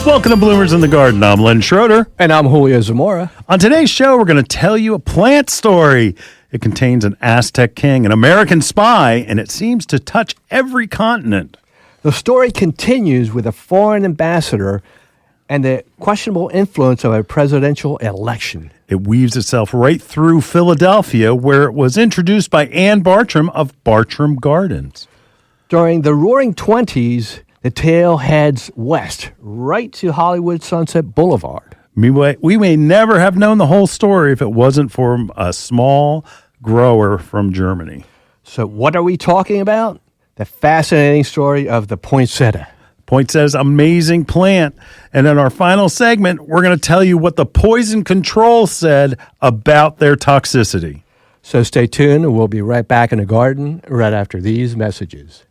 Welcome to Bloomers in the Garden. I'm Len Schroeder. And I'm Julio Zamora. On today's show, we're going to tell you a plant story. It contains an Aztec king, an American spy, and it seems to touch every continent. The story continues with a foreign ambassador and the questionable influence of a presidential election. It weaves itself right through Philadelphia, where it was introduced by Ann Bartram of Bartram Gardens. During the Roaring Twenties, the tale heads west, right to Hollywood Sunset Boulevard. We may never have known the whole story if it wasn't for a small grower from Germany. So what are we talking about? The fascinating story of the poinsettia. Poinsettia's amazing plant. And in our final segment, we're going to tell you what the poison control said about their toxicity. So stay tuned, and we'll be right back in the garden right after these messages.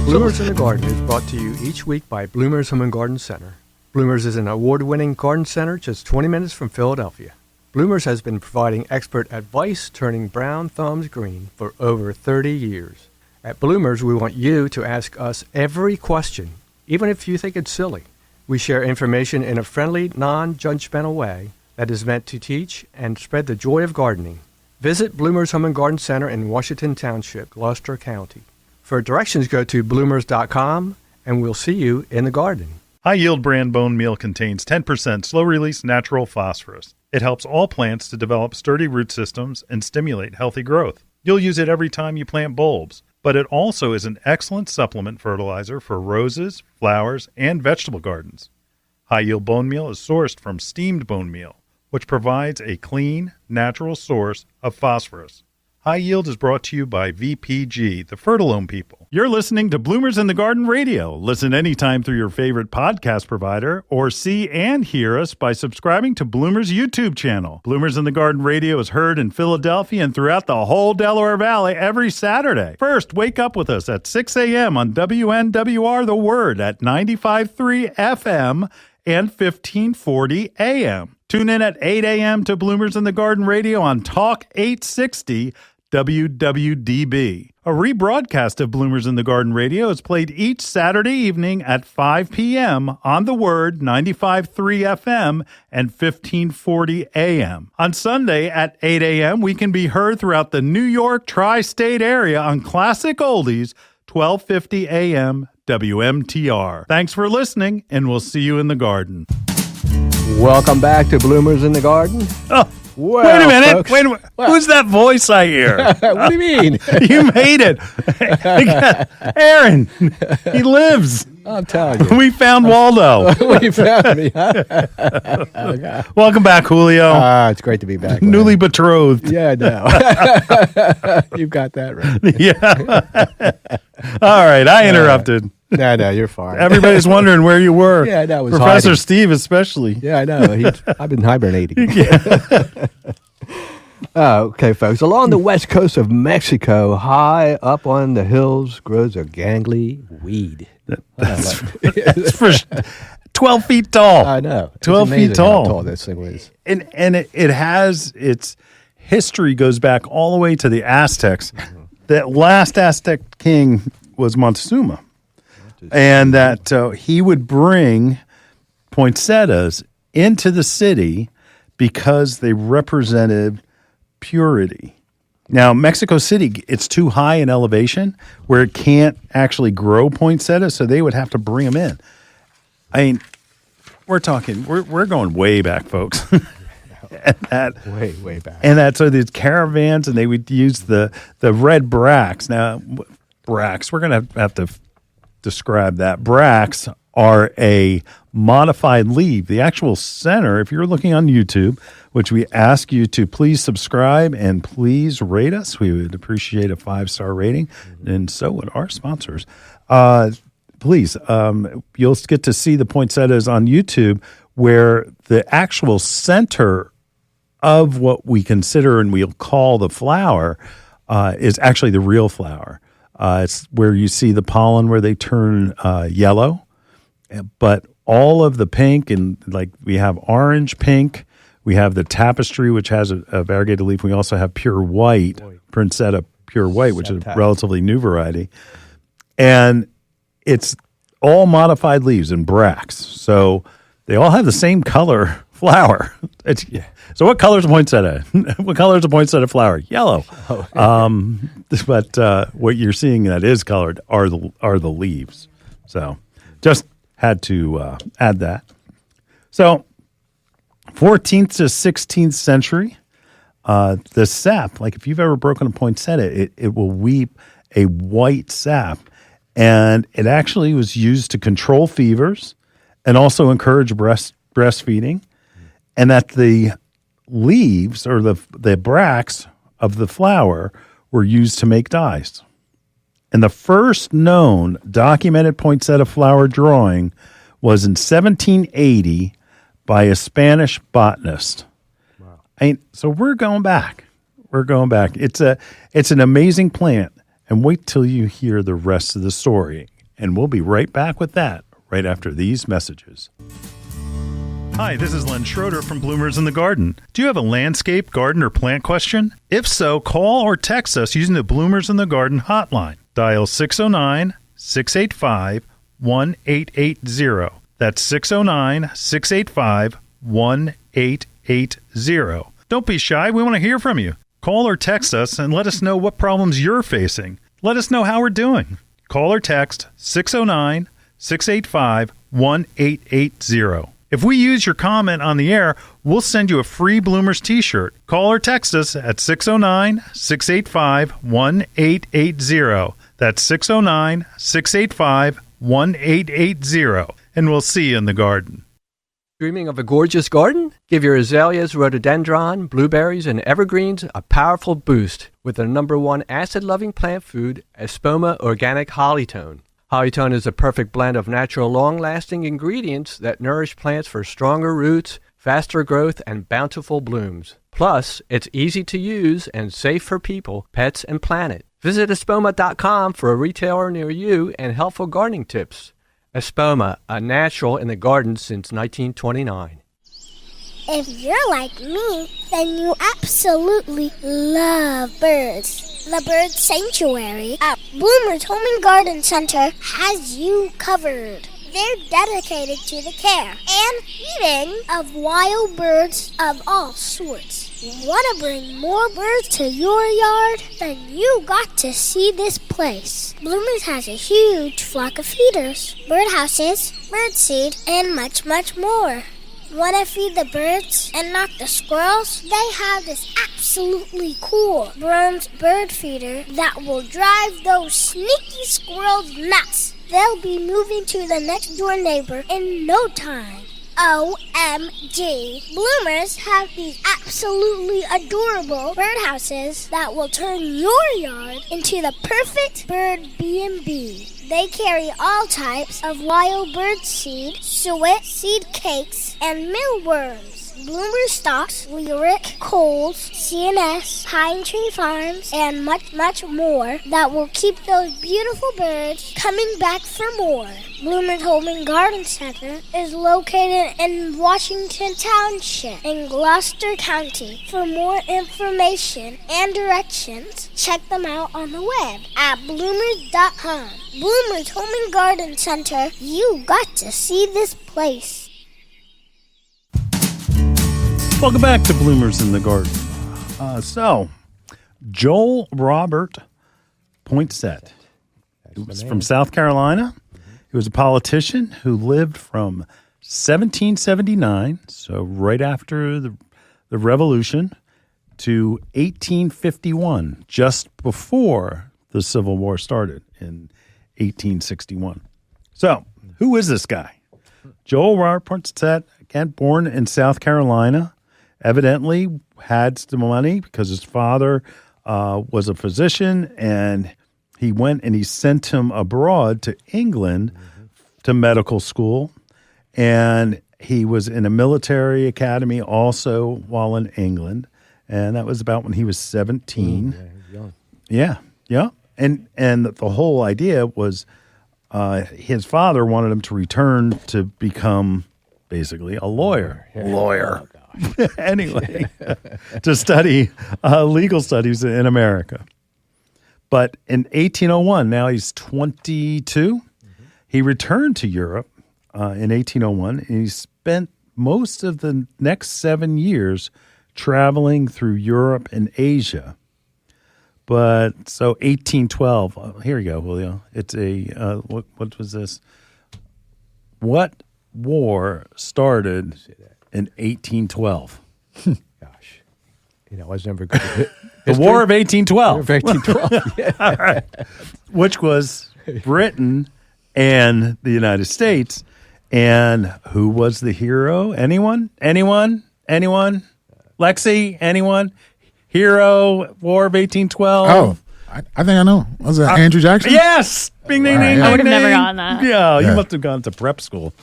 Bloomers in the Garden is brought to you each week by Bloomers Home and Garden Center. Bloomers is an award-winning garden center just 20 minutes from Philadelphia. Bloomers has been providing expert advice turning brown thumbs green for over 30 years. At Bloomers, we want you to ask us every question, even if you think it's silly. We share information in a friendly, non-judgmental way that is meant to teach and spread the joy of gardening. Visit Bloomers Home and Garden Center in Washington Township, Gloucester County. For directions, go to bloomers.com, and we'll see you in the garden. High-yield bran bone meal contains 10% slow-release natural phosphorus. It helps all plants to develop sturdy root systems and stimulate healthy growth. You'll use it every time you plant bulbs, but it also is an excellent supplement fertilizer for roses, flowers, and vegetable gardens. High-yield bone meal is sourced from steamed bone meal, which provides a clean, natural source of phosphorus. High Yield is brought to you by VPG, the Fertilome people. You're listening to Bloomers in the Garden Radio. Listen anytime through your favorite podcast provider, or see and hear us by subscribing to Bloomers YouTube channel. Bloomers in the Garden Radio is heard in Philadelphia and throughout the whole Delaware Valley every Saturday. First, wake up with us at 6 a.m. on WNWR The Word at 95.3 FM and 1540 AM. Tune in at 8 a.m. to Bloomers in the Garden Radio on Talk 860 WWDB. A rebroadcast of Bloomers in the Garden Radio is played each Saturday evening at 5 p.m. on The Word, 95.3 FM and 1540 AM. On Sunday at 8 a.m., we can be heard throughout the New York tri-state area on Classic Oldies, 1250 AM WMTR. Thanks for listening, and we'll see you in the garden. Welcome back to Bloomers in the Garden. Oh, well, wait a minute. Folks, wait a minute. what? Who's that voice I hear? What do you mean? You made it. Aaron, he lives. I'm telling you. We found Waldo. You found me, huh? Okay. Welcome back, Julio. It's great to be back. Newly betrothed. Yeah, I know. You've got that right. Yeah. All right. I interrupted. No, you're fine. Everybody's wondering where you were. Yeah, I know. Professor hiding. Steve especially. Yeah, I know. I've been hibernating. Yeah. Okay, folks. Along the west coast of Mexico, high up on the hills, grows a gangly weed. It's for 12 feet tall. I know. 12 feet feet tall. How tall this thing is. And it has its history goes back all the way to the Aztecs. Mm-hmm. That last Aztec king was Montezuma. And that he would bring poinsettias into the city because they represented purity. Now, Mexico City, it's too high in elevation where it can't actually grow poinsettias, so they would have to bring them in. I mean, we're going way back, folks. Way back. And so these caravans, and they would use the red bracts. Now, bracts, we're going to have to describe that. Bracts are a modified leaf. The actual center, if you're looking on YouTube, which we ask you to please subscribe and please rate us. We would appreciate a 5-star rating, and so would our sponsors. Please, you'll get to see the poinsettias on YouTube where the actual center of what we consider and we'll call the flower is actually the real flower. It's where you see the pollen where they turn yellow, but all of the pink and like we have orange, pink, we have the tapestry, which has a variegated leaf. We also have pure white, Poinsettia pure white, which is a relatively new variety. And it's all modified leaves and bracts. So they all have the same color flower. So what color is a poinsettia? What color is a poinsettia flower? Yellow. But what you're seeing that is colored are the leaves. So just had to add that. So 14th to 16th century, the sap, like if you've ever broken a poinsettia, it will weep a white sap. And it actually was used to control fevers and also encourage breastfeeding. And that the leaves or the bracts of the flower were used to make dyes. And the first known documented poinsettia flower drawing was in 1780 by a Spanish botanist. Wow. So we're going back. It's an amazing plant. And wait till you hear the rest of the story. And we'll be right back with that right after these messages. Hi, this is Len Schroeder from Bloomers in the Garden. Do you have a landscape, garden, or plant question? If so, call or text us using the Bloomers in the Garden hotline. Dial 609-685-1880. That's 609-685-1880. Don't be shy. We want to hear from you. Call or text us and let us know what problems you're facing. Let us know how we're doing. Call or text 609-685-1880. If we use your comment on the air, we'll send you a free Bloomers t-shirt. Call or text us at 609-685-1880. That's 609-685-1880. And we'll see you in the garden. Dreaming of a gorgeous garden? Give your azaleas, rhododendron, blueberries, and evergreens a powerful boost with the #1 acid-loving plant food, Espoma Organic Hollytone. Hollytone is a perfect blend of natural, long-lasting ingredients that nourish plants for stronger roots, faster growth, and bountiful blooms. Plus, it's easy to use and safe for people, pets, and planet. Visit Espoma.com for a retailer near you and helpful gardening tips. Espoma, a natural in the garden since 1929. If you're like me, then you absolutely love birds. The Bird Sanctuary at Bloomer's Home and Garden Center has you covered. They're dedicated to the care and feeding of wild birds of all sorts. Want to bring more birds to your yard? Then you got to see this place. Bloomers has a huge flock of feeders, birdhouses, birdseed, and much, much more. Want to feed the birds and not the squirrels? They have this absolutely cool bronze bird feeder that will drive those sneaky squirrels nuts. They'll be moving to the next door neighbor in no time. OMG. Bloomers have these absolutely adorable birdhouses that will turn your yard into the perfect bird B&B. They carry all types of wild bird seed, suet, seed cakes, and mealworms. Bloomer stocks, Lyric, Coles, CNS, Pine Tree Farms, and much, much more that will keep those beautiful birds coming back for more. Bloomer's Home and Garden Center is located in Washington Township in Gloucester County. For more information and directions, check them out on the web at bloomers.com. Bloomer's Home and Garden Center, you got to see this place. Welcome back to Bloomers in the Garden. So, Joel Robert Poinsett, who was from South Carolina. He was a politician who lived from 1779, so right after the Revolution, to 1851, just before the Civil War started in 1861. So, who is this guy? Joel Robert Poinsett, again, born in South Carolina. Evidently had some money because his father was a physician, and he went and he sent him abroad to England to medical school. And he was in a military academy also while in England. And that was about when he was 17. Yeah. And the whole idea was his father wanted him to return to become basically a lawyer. Anyway, to study legal studies in America. But in 1801, now he's 22, He returned to Europe in 1801, and he spent most of the next 7 years traveling through Europe and Asia. But so 1812, here we go, Julio. It's what was this? What war started in 1812? Gosh, I was never good at it. The War of 1812. 1812, yeah. All right. Which was Britain and the United States. And who was the hero? Anyone? Lexi, anyone? Hero, War of 1812? Oh, I think I know. Was it Andrew Jackson? Yes! Bing, ding, ding, I would have ding, never ding. gotten that. Yeah, you Yeah. must have gone to prep school.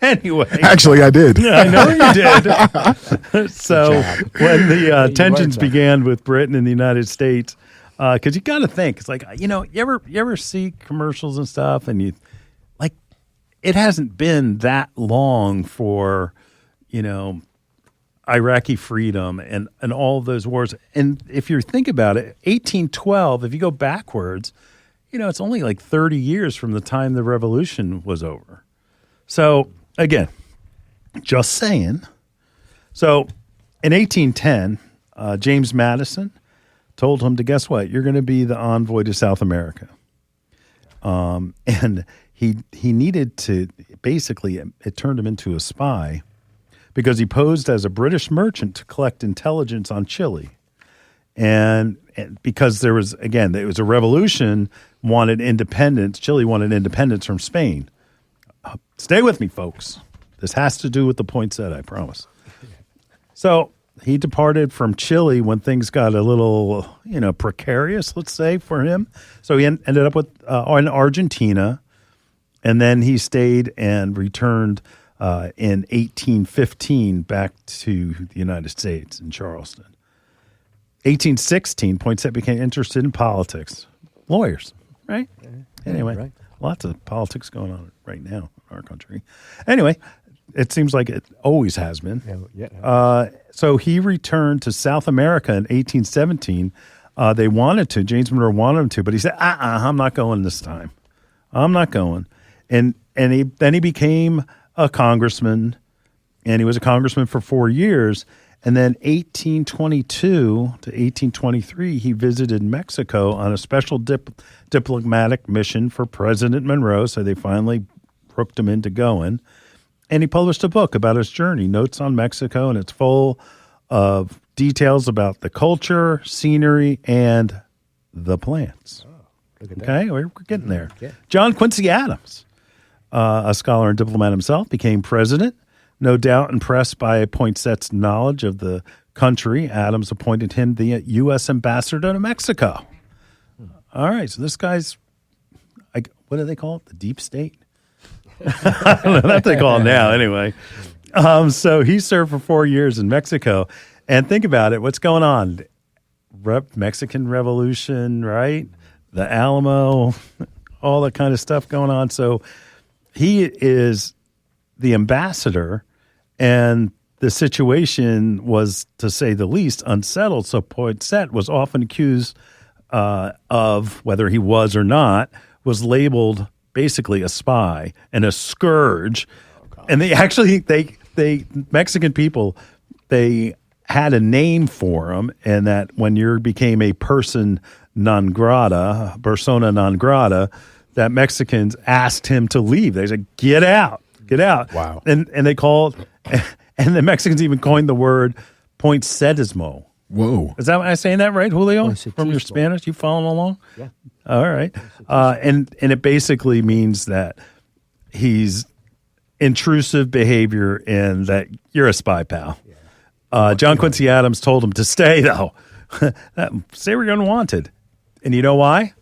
Anyway. Actually, I did. Yeah, I know you did. So when the tensions that. began with Britain and the United States, because you got to think, it's like, you ever see commercials and stuff, and you like, it hasn't been that long for, Iraqi freedom and all those wars. And if you think about it, 1812, if you go backwards, it's only like 30 years from the time the revolution was over. So again, just saying. So in 1810, James Madison told him to, guess what? You're going to be the envoy to South America. And he needed to, basically, it turned him into a spy because he posed as a British merchant to collect intelligence on Chile. And because it was a revolution, wanted independence. Chile wanted independence from Spain. Stay with me, folks. This has to do with the poinsettia, I promise. So he departed from Chile when things got a little, precarious, let's say, for him. So he ended up in Argentina, and then he stayed and returned in 1815 back to the United States in Charleston. 1816, Poinsettia became interested in politics. Lawyers, right? Anyway, right. Lots of politics going on right now in our country. Anyway, it seems like it always has been. So he returned to South America in 1817. They wanted to, James Monroe wanted him to, but he said, I'm not going this time. I'm not going. And then he became a congressman, and he was a congressman for 4 years. And then 1822 to 1823, he visited Mexico on a special diplomatic mission for President Monroe. So they finally hooked him into going. And he published a book about his journey, Notes on Mexico, and it's full of details about the culture, scenery, and the plants. Look at that. Okay, we're getting there. Yeah. John Quincy Adams, a scholar and diplomat himself, became president. No doubt impressed by Poinsettia's knowledge of the country, Adams appointed him the U.S. ambassador to Mexico. All right, so this guy's, what do they call it? The deep state? I don't know what they call it now, anyway. So he served for 4 years in Mexico. And think about it, what's going on? Mexican Revolution, right? The Alamo, all that kind of stuff going on. So he is the ambassador, and the situation was, to say the least, unsettled. So Poinsettia was often accused of, whether he was or not, was labeled basically a spy and a scourge. And they actually, they Mexican people, they had a name for him, and that when you became a persona non grata, that Mexicans asked him to leave. They said, get out. Wow. And they called, and the Mexicans even coined the word poinsettismo. Whoa. Is that, am I saying that right, Julio? Poinsettismo. From your Spanish? You following along? Yeah. All right. And it basically means that he's intrusive behavior and that you're a spy, pal. Yeah. John Quincy Adams told him to stay, though. Stay where you're unwanted. And you know why?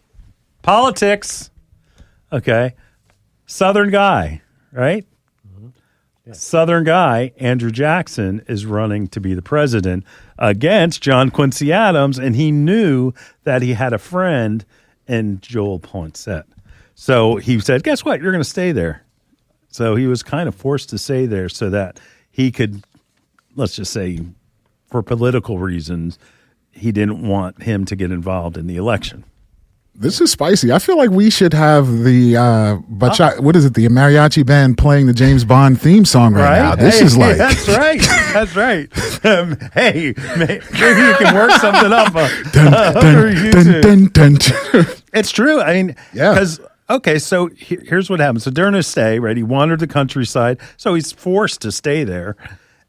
Politics. Okay. Southern guy, right? Southern guy, Andrew Jackson, is running to be the president against John Quincy Adams, and he knew that he had a friend in Joel Poinsett. So he said, guess what? You're going to stay there. So he was kind of forced to stay there so that he could, let's just say, for political reasons, he didn't want him to get involved in the election. This is spicy. I feel like we should have the what is it? The mariachi band playing the James Bond theme song right now. This is like that's right. That's right. Hey, maybe you can work something up. It's true. I mean, because so here's what happened. So during his stay, right, he wandered the countryside, so he's forced to stay there,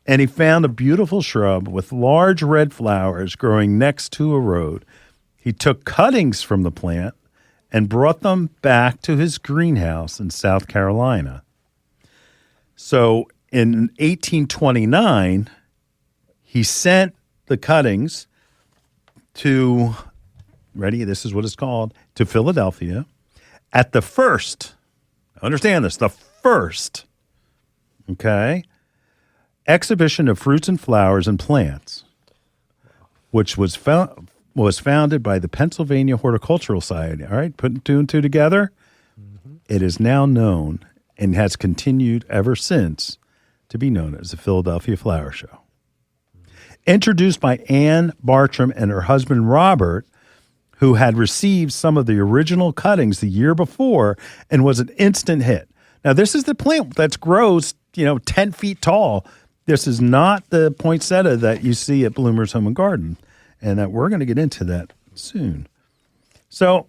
and he found a beautiful shrub with large red flowers growing next to a road. He took cuttings from the plant and brought them back to his greenhouse in South Carolina. So in 1829, he sent the cuttings to, ready, this is what it's called, to Philadelphia at the first, understand this, the first, exhibition of fruits and flowers and plants, which was founded by the Pennsylvania Horticultural Society. All right, putting two and two together, it is now known and has continued ever since to be known as the Philadelphia Flower Show. Introduced by Anne Bartram and her husband Robert, who had received some of the original cuttings the year before and was an instant hit. Now, this is the plant that grows, 10 feet tall. This is not the poinsettia that you see at Bloomer's Home and Garden. And that we're going to get into that soon. So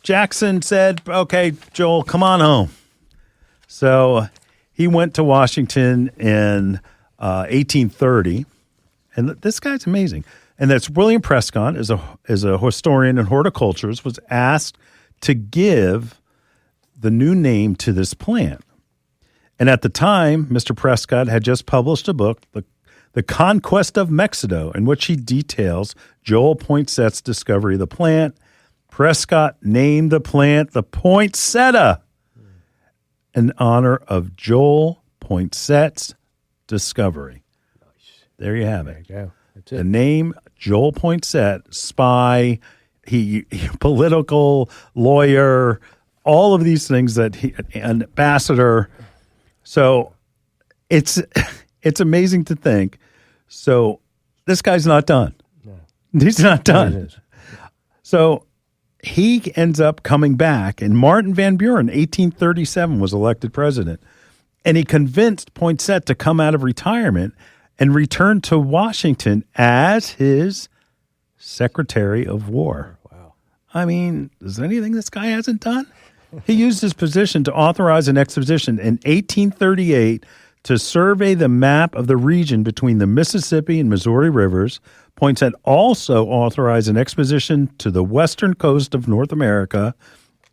Jackson said, okay, Joel, come on home. So he went to Washington in 1830. And this guy's amazing. And that's William Prescott, as a historian and horticulturist, was asked to give the new name to this plant. And at the time, Mr. Prescott had just published a book, The Conquest of Mexico, in which he details Joel Poinsettia's discovery of the plant. Prescott named the plant the poinsettia in honor of Joel Poinsettia's discovery. There you have it. There you go. That's it. The name Joel Poinsettia, spy, he political lawyer, all of these things an ambassador. So it's amazing to think. So this guy's not done. No. He's not done. So he ends up coming back, and Martin Van Buren, 1837, was elected president. And he convinced Poinsett to come out of retirement and return to Washington as his Secretary of War. Wow. I mean, is there anything this guy hasn't done? He used his position to authorize an expedition in 1838 to survey the map of the region between the Mississippi and Missouri rivers. Poinsett also authorized an expedition to the western coast of North America.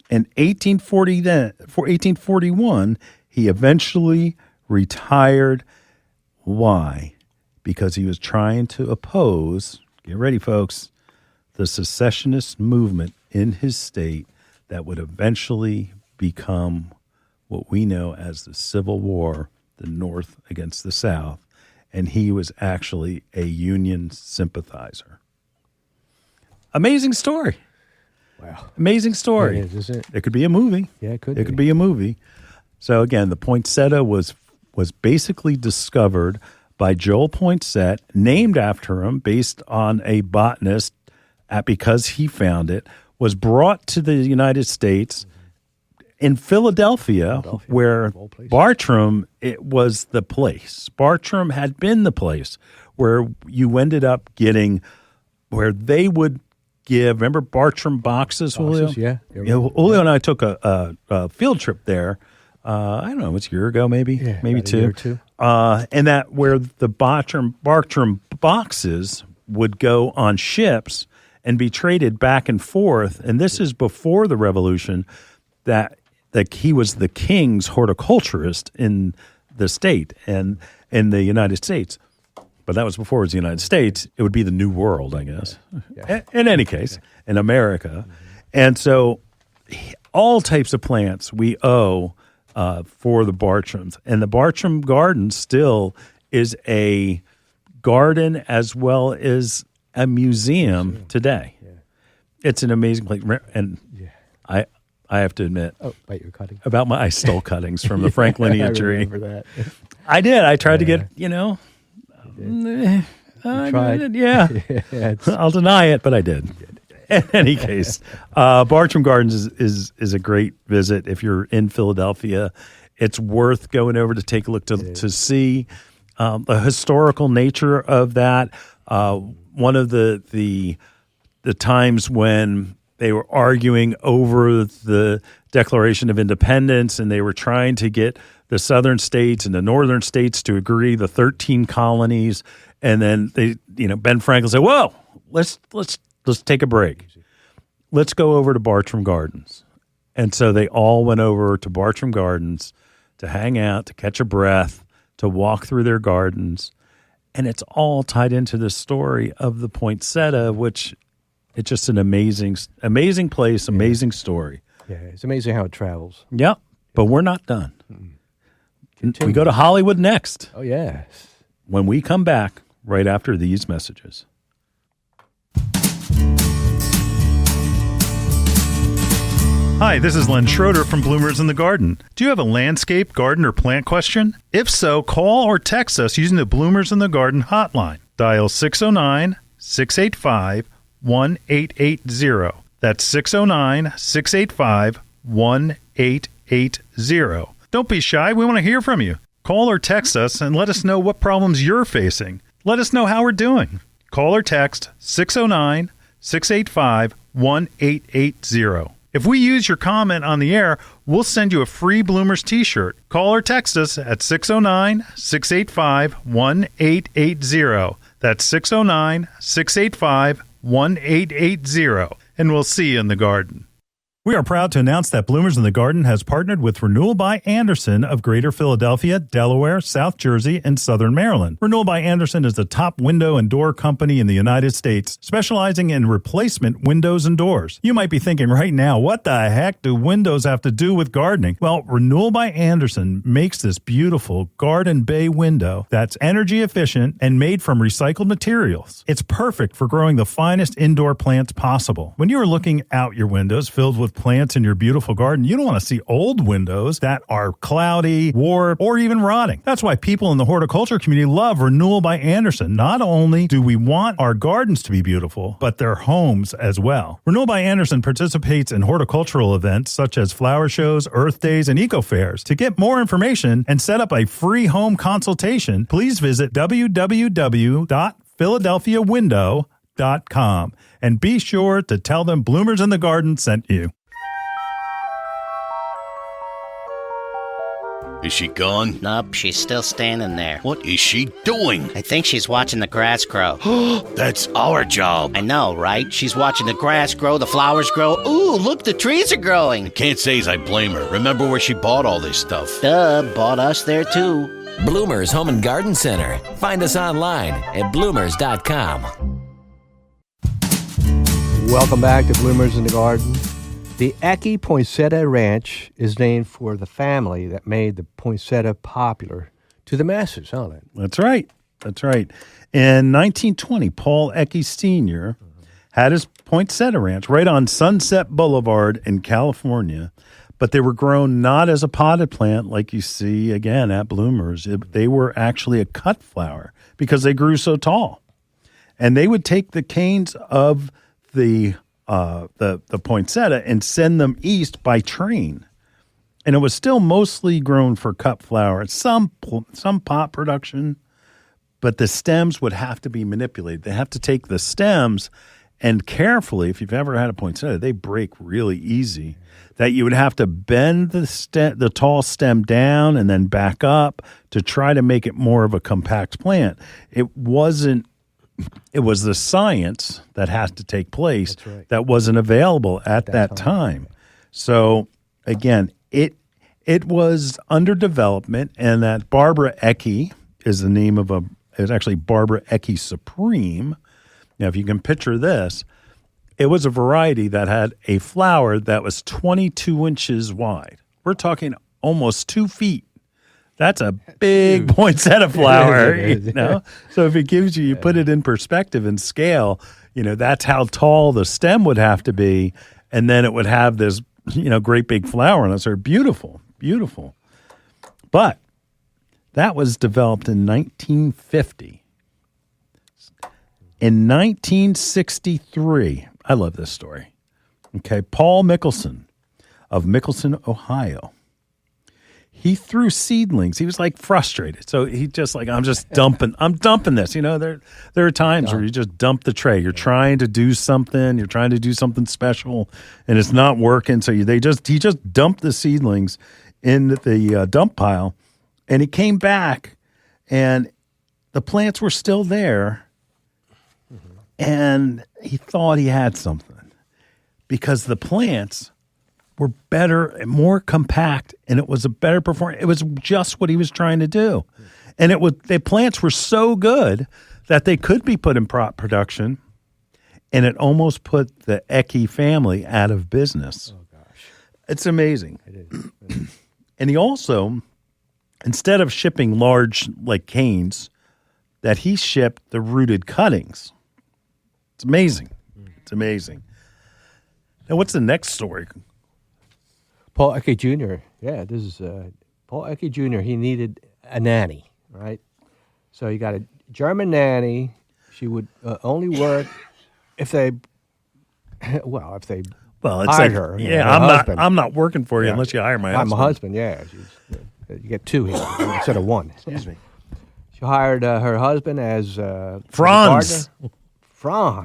In 1841, he eventually retired. Why? Because he was trying to oppose, get ready, folks, the secessionist movement in his state that would eventually become what we know as the Civil War, the North against the South, and he was actually a Union sympathizer. Amazing story. Wow. Amazing story. It is, isn't it? It could be a movie. Yeah, it could be. It could be a movie. So again, the poinsettia was basically discovered by Joel Poinsett, named after him based on a botanist because he found it, was brought to the United States in Philadelphia, where Bartram, it was the place. Bartram had been the place where you ended up getting, where they would give, remember Bartram boxes, Julio? Yeah. Julio and I took a field trip there. I don't know, it was a year ago, maybe two. A year or two. And that where the Bartram boxes would go on ships and be traded back and forth. And this is before the Revolution, that he was the king's horticulturist in the state and in the United States. But that was before it was the United States. It would be the New World, I guess. Yeah. In any case, in America. Mm-hmm. And so all types of plants we owe for the Bartrams. And the Bartram Garden still is a garden as well as a museum today. Yeah. It's an amazing place. And I have to admit, about your cutting, I stole cuttings from the Franklinian tree. I remember that. I did. I tried to get, I tried. did, yeah. I'll deny it, but I did. In any case, Bartram Gardens is a great visit if you're in Philadelphia. It's worth going over to take a look to see the historical nature of that. One of the times when they were arguing over the Declaration of Independence, and they were trying to get the southern states and the northern states to agree, the 13 colonies, and then Ben Franklin said, "Whoa, let's take a break. Let's go over to Bartram Gardens." And so they all went over to Bartram Gardens to hang out, to catch a breath, to walk through their gardens, and it's all tied into the story of the poinsettia, which it's just an amazing place, amazing story. Yeah, it's amazing how it travels. Yep, but we're not done. We go to Hollywood next. Oh, yes. When we come back right after these messages. Hi, this is Len Schroeder from Bloomers in the Garden. Do you have a landscape, garden, or plant question? If so, call or text us using the Bloomers in the Garden hotline. Dial 609-685-1880. That's 609-685-1880. Don't be shy. We want to hear from you. Call or text us and let us know what problems you're facing. Let us know how we're doing. Call or text 609-685-1880. If we use your comment on the air, we'll send you a free Bloomers t-shirt. Call or text us at 609-685-1880. That's 609-685-1880. And we'll see you in the garden. We are proud to announce that Bloomers in the Garden has partnered with Renewal by Andersen of Greater Philadelphia, Delaware, South Jersey, and Southern Maryland. Renewal by Andersen is the top window and door company in the United States, specializing in replacement windows and doors. You might be thinking right now, what the heck do windows have to do with gardening? Well, Renewal by Andersen makes this beautiful garden bay window that's energy efficient and made from recycled materials. It's perfect for growing the finest indoor plants possible. When you are looking out your windows filled with plants in your beautiful garden, you don't want to see old windows that are cloudy, warped, or even rotting. That's why people in the horticulture community love Renewal by Andersen. Not only do we want our gardens to be beautiful, but their homes as well. Renewal by Andersen participates in horticultural events such as flower shows, earth days, and eco fairs. To get more information and set up a free home consultation, please visit www.philadelphiawindow.com and be sure to tell them Bloomers in the Garden sent you. Is she gone? Nope, she's still standing there. What is she doing? I think she's watching the grass grow. That's our job. I know, right? She's watching the grass grow, the flowers grow. Ooh, look, the trees are growing. Can't say as I blame her. Remember where she bought all this stuff? Duh, bought us there too. Bloomers Home and Garden Center. Find us online at bloomers.com. Welcome back to Bloomers in the Garden. The Ecke Poinsettia Ranch is named for the family that made the poinsettia popular to the masses, huh? That's right. That's right. In 1920, Paul Ecke Sr. had his poinsettia ranch right on Sunset Boulevard in California, but they were grown not as a potted plant like you see, again, at Bloomers. They were actually a cut flower because they grew so tall. And they would take the canes of the poinsettia and send them east by train. And it was still mostly grown for cut flower, some pot production, but the stems would have to be manipulated. They have to take the stems and carefully, if you've ever had a poinsettia, they break really easy, that you would have to bend the tall stem down and then back up to try to make it more of a compact plant. It was the science that has to take place that wasn't available at that time. So again, it was under development, and that Barbara Ecke is the name of it's actually Barbara Ecke Supreme. Now, if you can picture this, it was a variety that had a flower that was 22 inches wide. We're talking almost 2 feet. That's a big poinsettia flower, you know? So if it gives you put it in perspective and scale, that's how tall the stem would have to be. And then it would have this, great big flower on it. So they're beautiful, beautiful. But that was developed in 1950. In 1963, I love this story. Okay, Paul Mickelson of Mickelson, Ohio. He threw seedlings. He was like frustrated. So he just like, I'm dumping this. You know, there are times where you just dump the tray. You're trying to do something. You're trying to do something special, and it's not working. So he just dumped the seedlings in the dump pile, and he came back, and the plants were still there, and he thought he had something because the plants were better and more compact, and it was a better performance. It was just what he was trying to do. And the plants were so good that they could be put in production, and it almost put the Ecke family out of business. Oh, gosh. It's amazing. It is. And he also, instead of shipping large, like canes, that he shipped the rooted cuttings. It's amazing. It's amazing. Now, what's the next story? Paul Ecke Jr. Yeah, this is Paul Ecke Jr. He needed a nanny, right? So he got a German nanny. She would only work if they hired her. I'm not working for you unless you hire my husband. I'm a husband. Yeah, you get two here instead of one. Excuse me. She hired her husband as Franz. Franz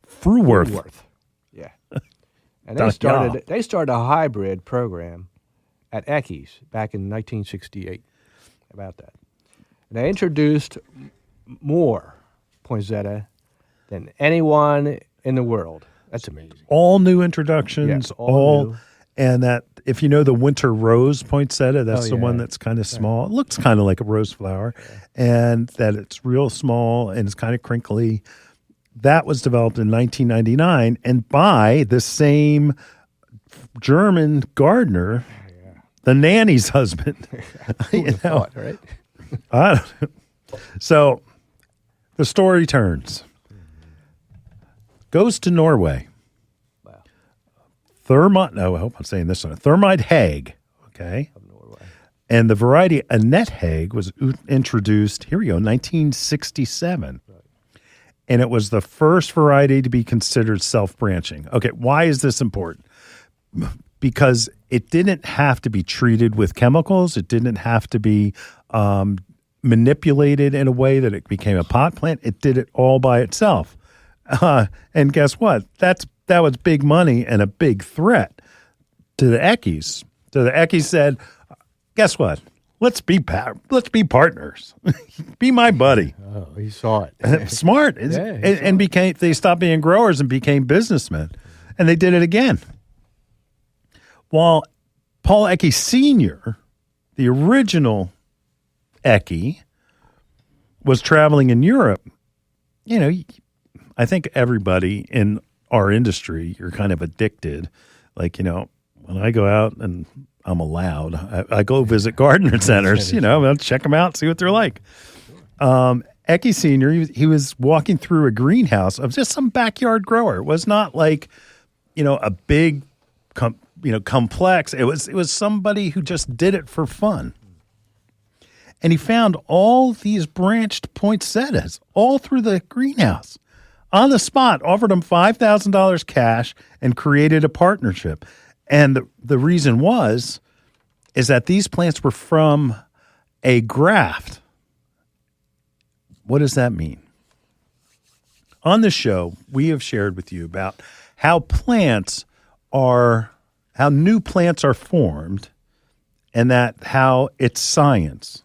Fruworth. Yeah. And they started a hybrid program at Ecke's back in 1968 about that. And they introduced more poinsettia than anyone in the world. That's amazing. All new introductions, all new. And that, if you know the winter rose poinsettia, that's the one that's kind of small. It looks kind of like a rose flower, and that it's real small and it's kind of crinkly. That was developed in 1999, and by the same German gardener, the nanny's husband. Thought, right? I don't know. So the story turns. Goes to Norway. Wow. I hope I'm saying this one. Thermite Hague, okay? Of Norway. And the variety Annette Hague was introduced, here we go, 1967. Right. And it was the first variety to be considered self-branching. Okay, why is this important? Because it didn't have to be treated with chemicals. It didn't have to be manipulated in a way that it became a pot plant. It did it all by itself. And guess what? That was big money and a big threat to the Eckes. So the Eckes said, guess what? Let's be partners. Be my buddy. Oh, he saw it. Smart. They stopped being growers and became businessmen. And they did it again. While Paul Ecke Sr., the original Ecke, was traveling in Europe, you know, I think everybody in our industry, you're kind of addicted. Like, you know, when I go out and I'm allowed, I go visit gardener centers, you know, I'll check them out, see what they're like. Ecke Sr., he was walking through a greenhouse of just some backyard grower. It was not like, you know, a big, complex. It was somebody who just did it for fun. And he found all these branched poinsettias all through the greenhouse. On the spot, offered him $5,000 cash and created a partnership. And the reason is that these plants were from a graft. What does that mean? On the show, we have shared with you about how new plants are formed, and how it's science.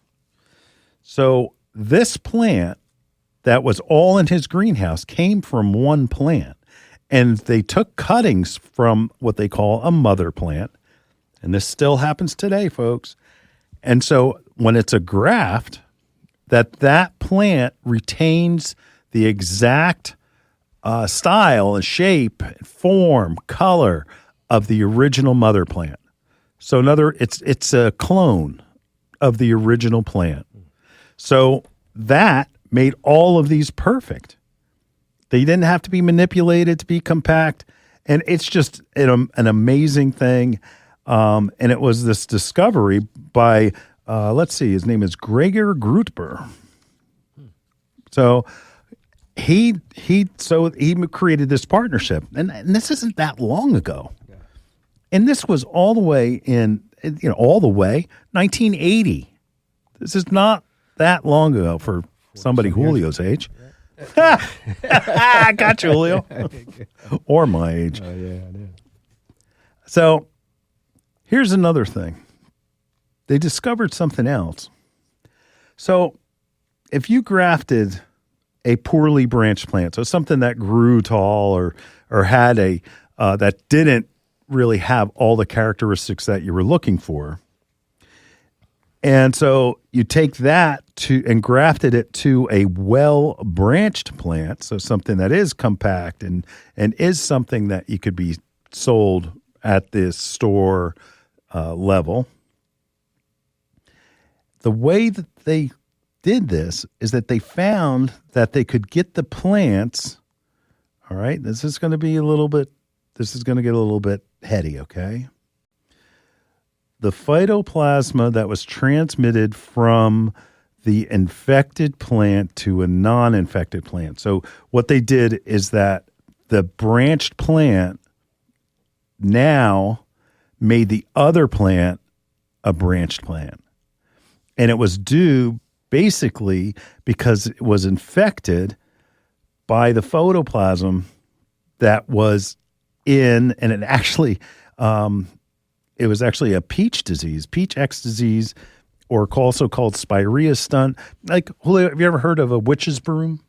So this plant that was all in his greenhouse came from one plant, and they took cuttings from what they call a mother plant, and this still happens today, folks. And so when it's a graft, that plant retains the exact style and shape, form, color of the original mother plant. So it's a clone of the original plant. So that made all of these perfect. They didn't have to be manipulated to be compact, and it's just an amazing thing. And it was this discovery by, his name is Gregor Grutber. So he created this partnership, and this isn't that long ago. Yeah. And this was all the way 1980. This is not that long ago for somebody Julio's age. I got you, Julio. Or my age. Oh, yeah, I did. So here's another thing. They discovered something else. So if you grafted a poorly branched plant, so something that grew tall or had that didn't really have all the characteristics that you were looking for, and so you take that and grafted it to a well-branched plant, so something that is compact and is something that you could be sold at this store level. The way that they did this is that they found that they could get the plants. All right, this is going to get a little bit heady, okay? The phytoplasma that was transmitted from the infected plant to a non-infected plant. So what they did is that the branched plant now made the other plant a branched plant. And it was due basically because it was infected by the photoplasm that was in, and it was actually a peach X disease, or also called spirea stunt. Like, Julio, have you ever heard of a witch's broom?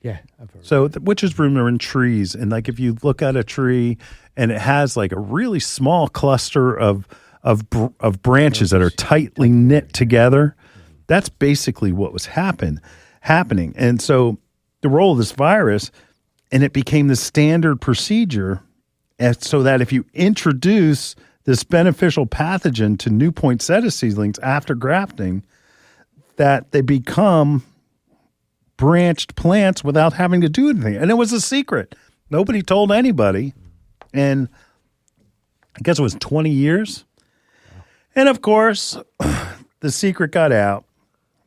Yeah, I've heard. So the witch's broom are in trees, and like if you look at a tree and it has like a really small cluster of branches that are tightly knit together, that's basically what was happening. And so the role of this virus, and it became the standard procedure, so that if you introduce this beneficial pathogen to new poinsettia seedlings after grafting, that they become branched plants without having to do anything. And it was a secret. Nobody told anybody. And I guess it was 20 years. And of course, the secret got out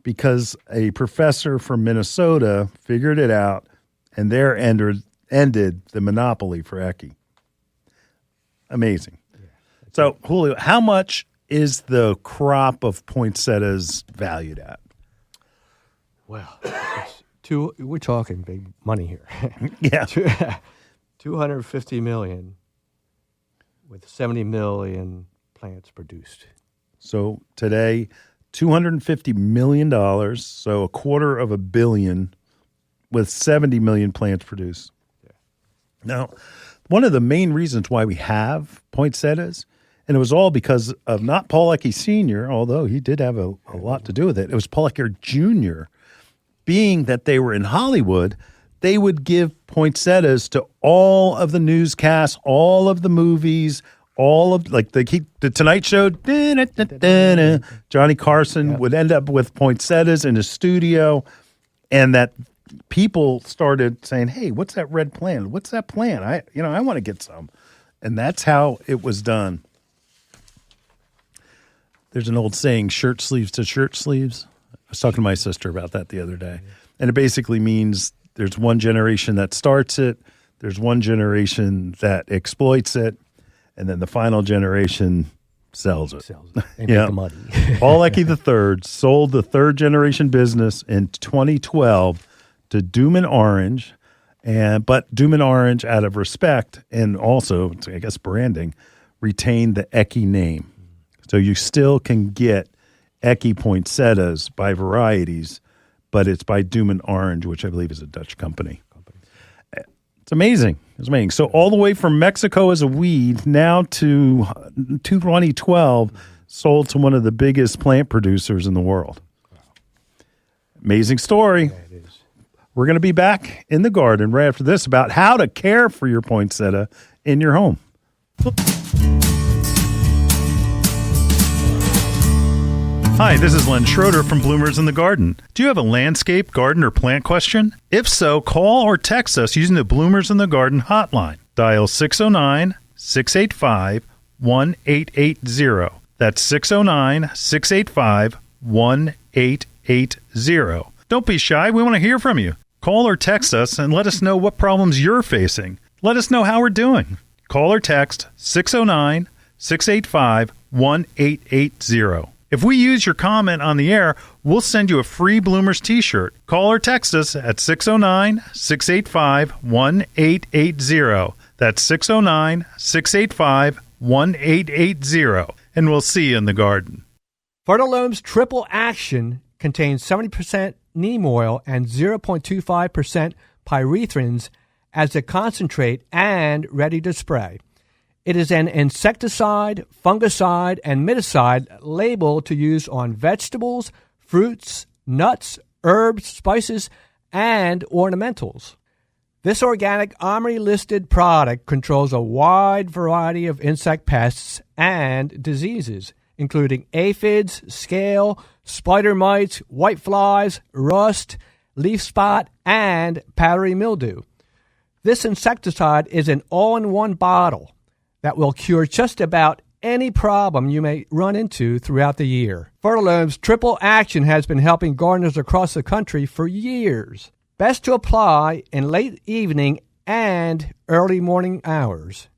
because a professor from Minnesota figured it out, and there ended the monopoly for Ecke. Amazing. So, Julio, how much is the crop of poinsettias valued at? Well, we're talking big money here. Yeah. $250 million with 70 million plants produced. So today, $250 million, so $250 million with 70 million plants produced. Yeah. Now, one of the main reasons why we have poinsettias, and it was all because of not Paul Ecke Sr., although he did have a lot to do with it. It was Paul Ecke Jr. Being that they were in Hollywood, they would give poinsettias to all of the newscasts, all of the movies, all of, like the Tonight Show, Johnny Carson would end up with poinsettias in his studio, and that people started saying, hey, what's that red plant? What's that plant? I want to get some. And that's how it was done. There's an old saying, shirt sleeves to shirt sleeves. I was talking to my sister about that the other day. And it basically means there's one generation that starts it, there's one generation that exploits it, and then the final generation sells it. They make the money. Paul Ecke III sold the third generation business in 2012 to Doom and Orange, but Doom and Orange, out of respect and also, I guess, branding, retained the Ecke name. So you still can get Ecke poinsettias by varieties, but it's by Doom and Orange, which I believe is a Dutch company. It's amazing. It's amazing. So all the way from Mexico as a weed now to 2012, sold to one of the biggest plant producers in the world. Amazing story. Yeah, it is. We're going to be back in the garden right after this about how to care for your poinsettia in your home. Hi, this is Len Schroeder from Bloomers in the Garden. Do you have a landscape, garden, or plant question? If so, call or text us using the Bloomers in the Garden hotline. Dial 609-685-1880. That's 609-685-1880. Don't be shy. We want to hear from you. Call or text us and let us know what problems you're facing. Let us know how we're doing. Call or text 609-685-1880. If we use your comment on the air, we'll send you a free Bloomers t-shirt. Call or text us at 609-685-1880. That's 609-685-1880. And we'll see you in the garden. Fertilome's Triple Action contains 70% neem oil and 0.25% pyrethrins as a concentrate and ready to spray. It is an insecticide, fungicide, and miticide labeled to use on vegetables, fruits, nuts, herbs, spices, and ornamentals. This organic OMRI-listed product controls a wide variety of insect pests and diseases, including aphids, scale, spider mites, whiteflies, rust, leaf spot, and powdery mildew. This insecticide is an all-in-one bottle that will cure just about any problem you may run into throughout the year. Fertilome's Triple Action has been helping gardeners across the country for years. Best to apply in late evening and early morning hours.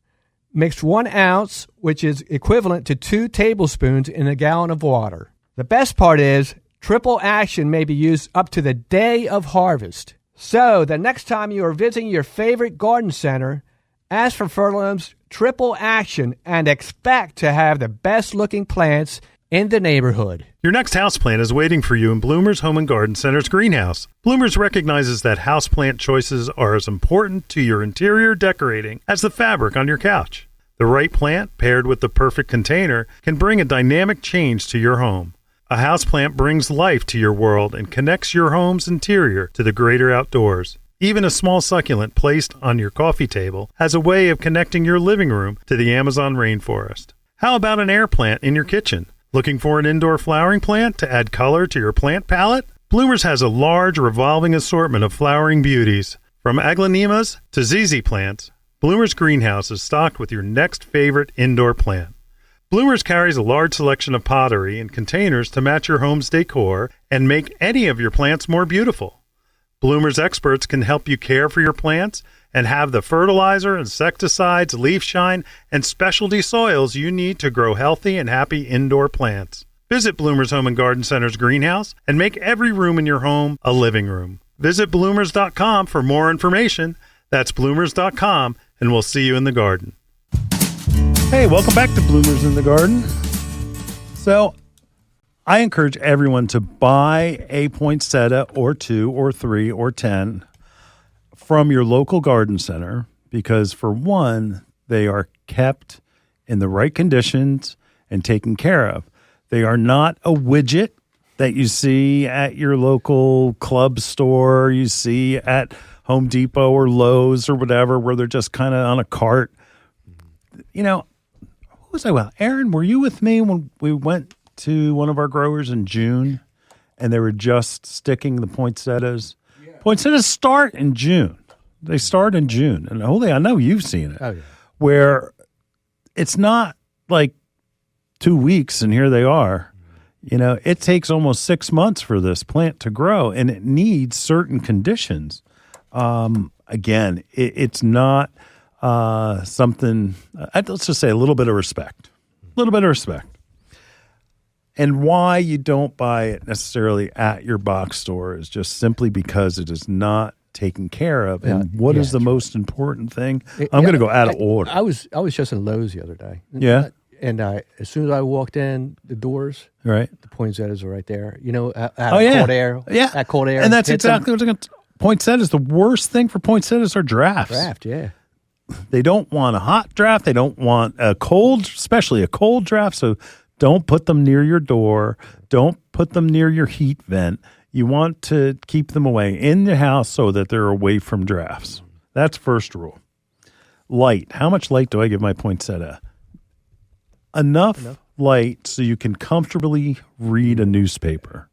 Mix 1 ounce, which is equivalent to 2 tablespoons in a gallon of water. The best part is Triple Action may be used up to the day of harvest. So the next time you are visiting your favorite garden center, ask for Fertilome's Triple Action and expect to have the best looking plants in the neighborhood. Your next houseplant is waiting for you in Bloomers Home and Garden Center's greenhouse. Bloomers recognizes that houseplant choices are as important to your interior decorating as the fabric on your couch. The right plant, paired with the perfect container, can bring a dynamic change to your home. A houseplant brings life to your world and connects your home's interior to the greater outdoors. Even a small succulent placed on your coffee table has a way of connecting your living room to the Amazon rainforest. How about an air plant in your kitchen? Looking for an indoor flowering plant to add color to your plant palette? Bloomers has a large revolving assortment of flowering beauties. From aglaonemas to ZZ plants, Bloomers Greenhouse is stocked with your next favorite indoor plant. Bloomers carries a large selection of pottery and containers to match your home's decor and make any of your plants more beautiful. Bloomers experts can help you care for your plants and have the fertilizer, insecticides, leaf shine, and specialty soils you need to grow healthy and happy indoor plants. Visit Bloomers Home and Garden Center's greenhouse and make every room in your home a living room. Visit bloomers.com for more information. That's bloomers.com, and we'll see you in the garden. Hey, welcome back to Bloomers in the Garden. So, I encourage everyone to buy a poinsettia or 2 or 3 or 10 from your local garden center because, for one, they are kept in the right conditions and taken care of. They are not a widget that you see at your local club store, you see at Home Depot or Lowe's or whatever, where they're just kind of on a cart. You know, who was I with? Aaron, were you with me when we went to one of our growers in June and they were just sticking the poinsettias? Yeah. Poinsettias start in June. They start in June. And Jose, I know you've seen it. Oh, yeah. Where it's not like 2 weeks and here they are. You know, it takes almost 6 months for this plant to grow, and it needs certain conditions. Again, it's not something, let's just say a little bit of respect. A little bit of respect. And why you don't buy it necessarily at your box store is just simply because it is not taken care of. And what is the most important thing? I'm going to go out of order. I was just in Lowe's the other day. Yeah. And as soon as I walked in the doors, right, the poinsettias are right there. You know, at yeah. cold air. Yeah. At cold air. And that's exactly what I'm going to poinsettias. The worst thing for poinsettias are drafts. Draft, yeah. They don't want a hot draft. They don't want a cold, especially a cold draft. So don't put them near your door. Don't put them near your heat vent. You want to keep them away in the house so that they're away from drafts. That's first rule. Light. How much light do I give my poinsettia? Enough light so you can comfortably read a newspaper.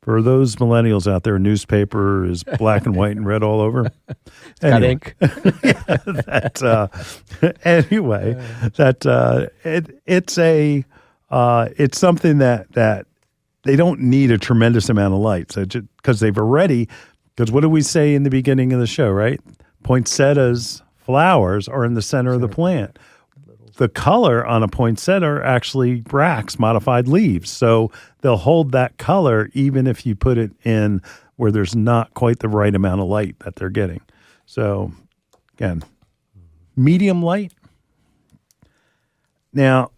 For those millennials out there, a newspaper is black and white and red all over. Got ink. It's something that they don't need a tremendous amount of light. So because they've already Because what did we say in the beginning of the show, right? Poinsettias flowers are in the center of the plant. The color on a poinsettia are actually bracts, modified leaves. So they'll hold that color even if you put it in where there's not quite the right amount of light that they're getting. So, again, medium light. Now,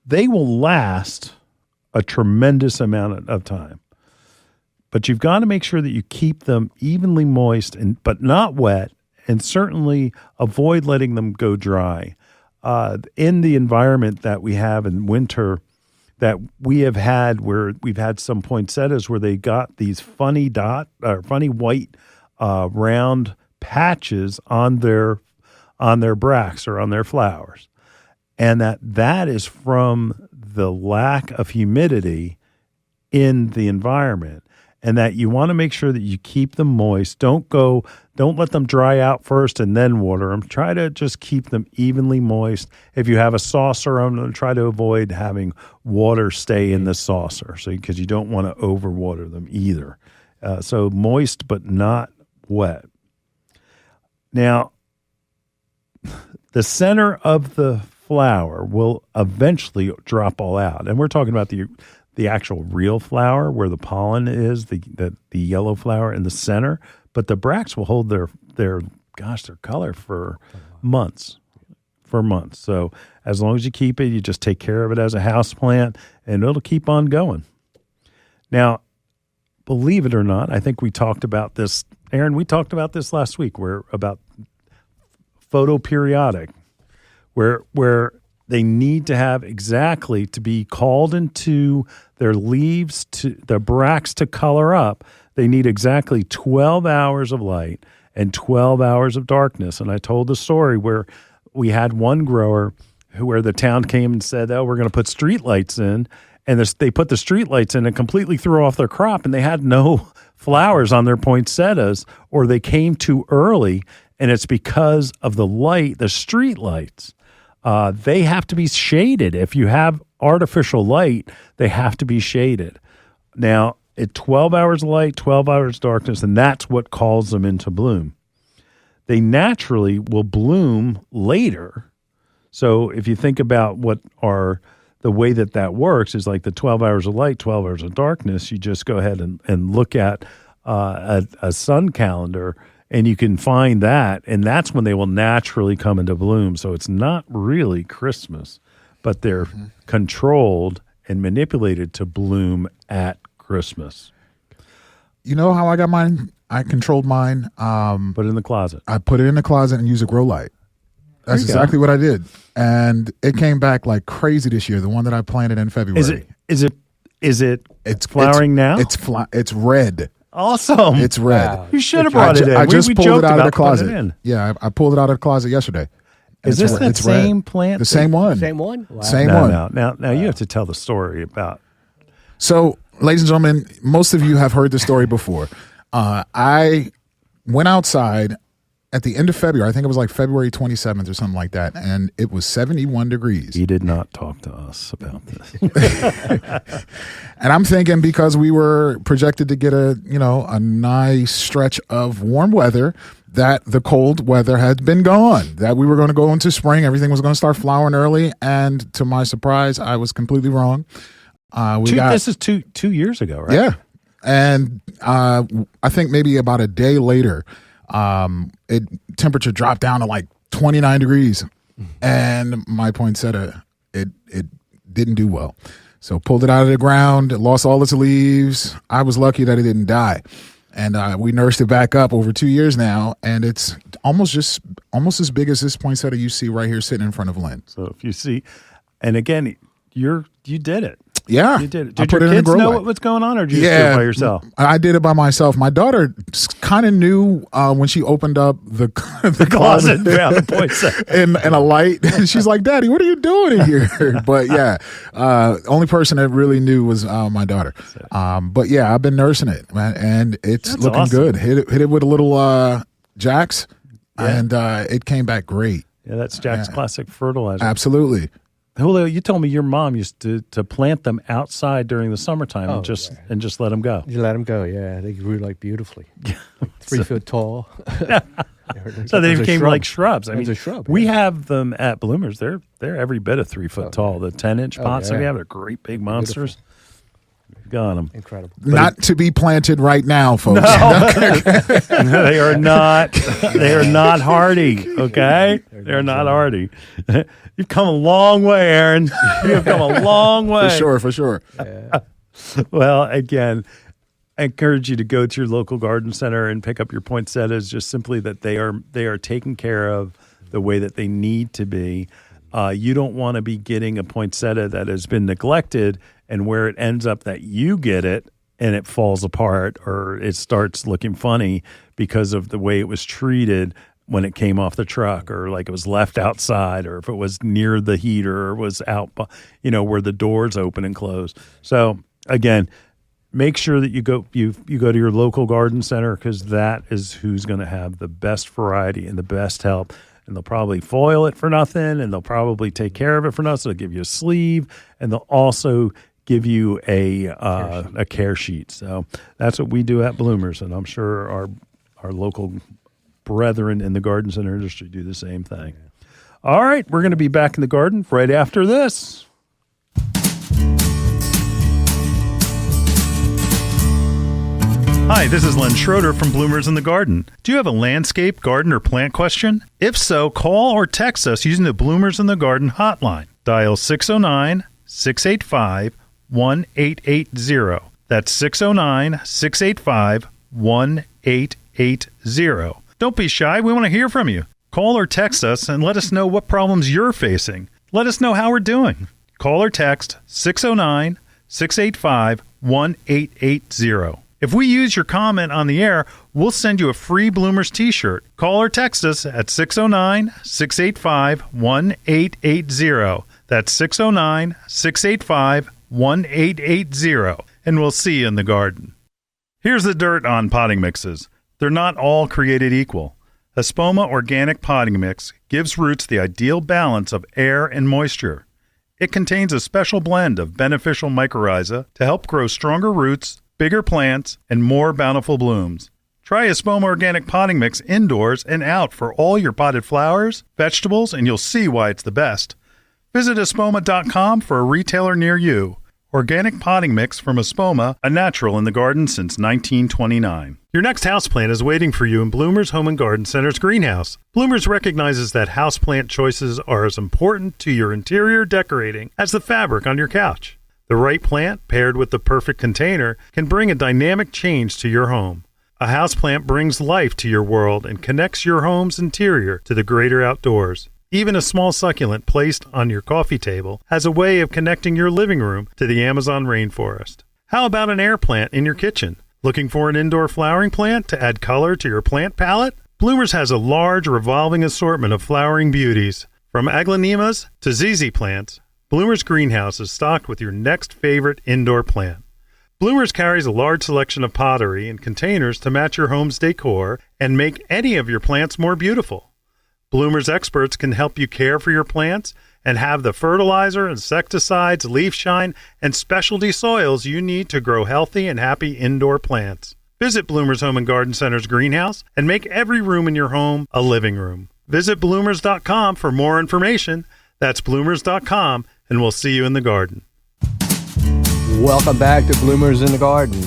they will last a tremendous amount of time. But you've got to make sure that you keep them evenly moist but not wet, and certainly avoid letting them go dry. In the environment that we have in winter, that we have had where we've had some poinsettias where they got these funny white round patches on their bracts or on their flowers, and that is from the lack of humidity in the environment. And that you want to make sure that you keep them moist. Don't let them dry out first and then water them. Try to just keep them evenly moist. If you have a saucer, I'm going to try to avoid having water stay in the saucer, because you don't want to overwater them either. So moist but not wet. Now, the center of the flower will eventually drop all out, and we're talking about the actual real flower where the pollen is, the yellow flower in the center, but the bracts will hold their color for months. So as long as you keep it, you just take care of it as a house plant, and it'll keep on going. Now, believe it or not, I think we talked about this, Aaron, we talked about this last week, about photoperiodic, where they need to have exactly to be called into their leaves, to the bracts to color up. They need exactly 12 hours of light and 12 hours of darkness. And I told the story where we had one grower where the town came and said, "Oh, we're going to put street lights in," and they put the street lights in and completely threw off their crop, and they had no flowers on their poinsettias, or they came too early, and it's because of the light, the street lights. They have to be shaded. If you have artificial light, they have to be shaded. Now, at 12 hours light, 12 hours darkness, and that's what calls them into bloom. They naturally will bloom later. So if you think about the way that works is like the 12 hours of light, 12 hours of darkness, you just go ahead and look at a sun calendar, and you can find that, and that's when they will naturally come into bloom. So it's not really Christmas, but they're controlled and manipulated to bloom at Christmas. You know how I got mine? I controlled mine. Put it in the closet. I put it in the closet and used a grow light. That's exactly what I did. And it came back like crazy this year, the one that I planted in February. Is it flowering now? It's red. Awesome. It's red. Wow. You should have brought it in. I just we pulled it out of the closet. closet. Yeah, I pulled it out of the closet yesterday. Is this that same red. plant? The same one. Same one? Wow. Same one. Now you have to tell the story about. So, ladies and gentlemen, most of you have heard the story before. I went outside at the end of February. I think it was like February 27th or something like that, and it was 71 degrees. He did not talk to us about this. And I'm thinking, because we were projected to get a nice stretch of warm weather, that the cold weather had been gone, that we were going to go into spring, everything was going to start flowering early, and to my surprise, I was completely wrong. This is two years ago, right? Yeah. And I think maybe about a day later, temperature dropped down to like 29 degrees, and my poinsettia, it didn't do well. So pulled it out of the ground, it lost all its leaves. I was lucky that it didn't die. And we nursed it back up over 2 years now, and it's almost as big as this poinsettia you see right here sitting in front of Lynn. So if you see, and again, you did it. Yeah, you did it. Did your kids know what was going on, or did you just do it by yourself? I did it by myself. My daughter kind of knew when she opened up the closet and found the poinsettia and a light. And she's like, "Daddy, what are you doing in here?" But yeah, only person that really knew was my daughter. But yeah, I've been nursing it, man, and it's looking good. Hit it with a little Jack's, and it came back great. Yeah, that's Jack's Classic Fertilizer. Absolutely. Julio, you told me your mom used to plant them outside during the summertime and just let them go. You let them go, yeah. They grew like beautifully. 3 foot tall. So they became like shrubs. I mean, a shrub, we have them at Bloomers. They're every bit of 3 foot tall. The 10-inch pots that we have are great big monsters. We've got them. Incredible. Not to be planted right now, folks. They are not. They are not hardy. Okay, they're not hardy. You've come a long way, Aaron. You have come a long way. For sure. Yeah. Well, again, I encourage you to go to your local garden center and pick up your poinsettias. Just simply that they are taken care of the way that they need to be. You don't want to be getting a poinsettia that has been neglected, and where it ends up that you get it and it falls apart or it starts looking funny because of the way it was treated when it came off the truck, or like it was left outside, or if it was near the heater or was out, where the doors open and close. So again, make sure that you go to your local garden center, because that is who's going to have the best variety and the best help. And they'll probably foil it for nothing, and they'll probably take care of it for nothing. They'll give you a sleeve, and they'll also give you a care sheet. So that's what we do at Bloomers, and I'm sure our local brethren in the garden center industry do the same thing. All right, we're going to be back in the garden right after this. Hi, this is Len Schroeder from Bloomers in the Garden. Do you have a landscape, garden, or plant question? If so, call or text us using the Bloomers in the Garden hotline. Dial 609-685-1880. That's 609-685-1880. Don't be shy. We want to hear from you. Call or text us and let us know what problems you're facing. Let us know how we're doing. Call or text 609-685-1880. If we use your comment on the air, we'll send you a free Bloomers t-shirt. Call or text us at 609-685-1880. That's 609-685-1880. And we'll see you in the garden. Here's the dirt on potting mixes. They're not all created equal. Espoma Organic Potting Mix gives roots the ideal balance of air and moisture. It contains a special blend of beneficial mycorrhiza to help grow stronger roots, bigger plants, and more bountiful blooms. Try Espoma Organic Potting Mix indoors and out for all your potted flowers, vegetables, and you'll see why it's the best. Visit espoma.com for a retailer near you. Organic potting mix from Espoma, a natural in the garden since 1929. Your next houseplant is waiting for you in Bloomers Home and Garden Center's greenhouse. Bloomers recognizes that houseplant choices are as important to your interior decorating as the fabric on your couch. The right plant, paired with the perfect container, can bring a dynamic change to your home. A houseplant brings life to your world and connects your home's interior to the greater outdoors. Even a small succulent placed on your coffee table has a way of connecting your living room to the Amazon rainforest. How about an air plant in your kitchen? Looking for an indoor flowering plant to add color to your plant palette? Bloomers has a large revolving assortment of flowering beauties. From aglaonemas to ZZ plants, Bloomers Greenhouse is stocked with your next favorite indoor plant. Bloomers carries a large selection of pottery and containers to match your home's decor and make any of your plants more beautiful. Bloomers experts can help you care for your plants and have the fertilizer, insecticides, leaf shine, and specialty soils you need to grow healthy and happy indoor plants. Visit Bloomers Home and Garden Center's greenhouse and make every room in your home a living room. Visit bloomers.com for more information. That's bloomers.com, and we'll see you in the garden. Welcome back to Bloomers in the Garden.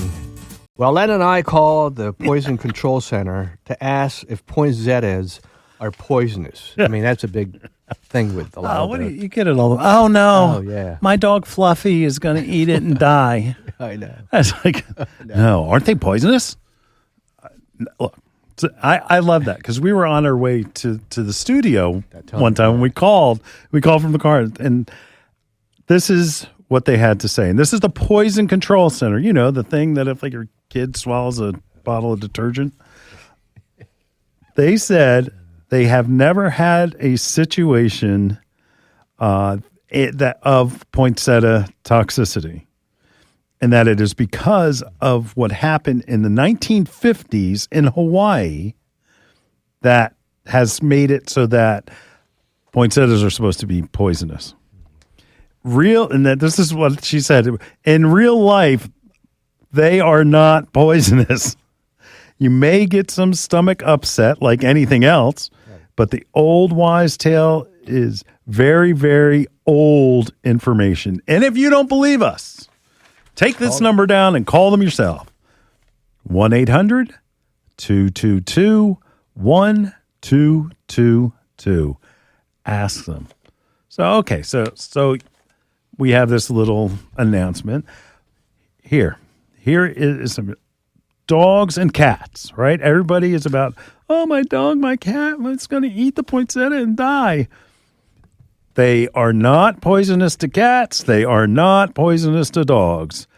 Well, Len and I called the Poison Control Center to ask if poinsettias are poisonous. I mean, that's a big thing with a lot of what do you get it all? Oh, no. Oh, yeah. My dog Fluffy is going to eat it and die. I know. I was like, no, aren't they poisonous? Look, I love that, because we were on our way to the studio one time when we called from the car, and this is what they had to say. And this is the Poison Control Center. You know, the thing that if like your kid swallows a bottle of detergent. They said they have never had a situation of poinsettia toxicity, and that it is because of what happened in the 1950s in Hawaii that has made it so that poinsettias are supposed to be poisonous. and that this is what she said. In real life, they are not poisonous. You may get some stomach upset like anything else, but the old wives' tale is very, very old information. And if you don't believe us, take this number down and call them yourself. 1-800-222-1222. Ask them. So we have this little announcement. Here is some dogs and cats, right? Everybody is about, oh, my dog, my cat, it's going to eat the poinsettia and die. They are not poisonous to cats. They are not poisonous to dogs.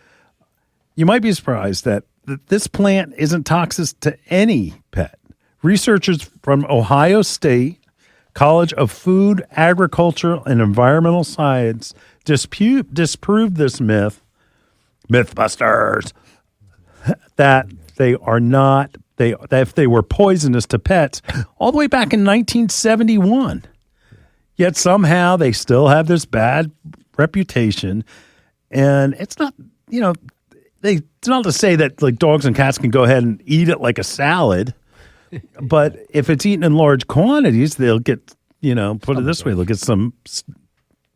You might be surprised that this plant isn't toxic to any pet. Researchers from Ohio State College of Food, Agricultural, and Environmental Science disproved this myth, Mythbusters, that they are not, that if they were poisonous to pets, all the way back in 1971. Yet somehow they still have this bad reputation. And it's not, it's not to say that like dogs and cats can go ahead and eat it like a salad. But if it's eaten in large quantities, they'll get, put it this way, they'll get some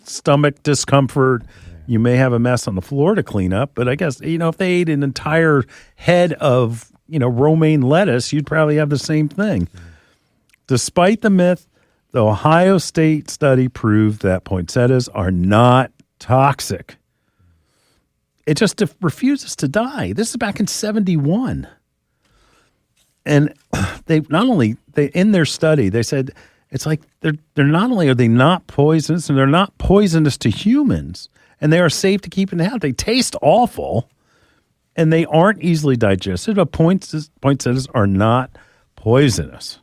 stomach discomfort. You may have a mess on the floor to clean up. But I guess, if they ate an entire head of, romaine lettuce, you'd probably have the same thing. Despite the myth, the Ohio State study proved that poinsettias are not toxic. It just refuses to die. This is back in 1971. And in their study, they said it's like they're not only are they not poisonous, and they're not poisonous to humans, and they are safe to keep in the house. They taste awful, and they aren't easily digested. But poinsettias are not poisonous,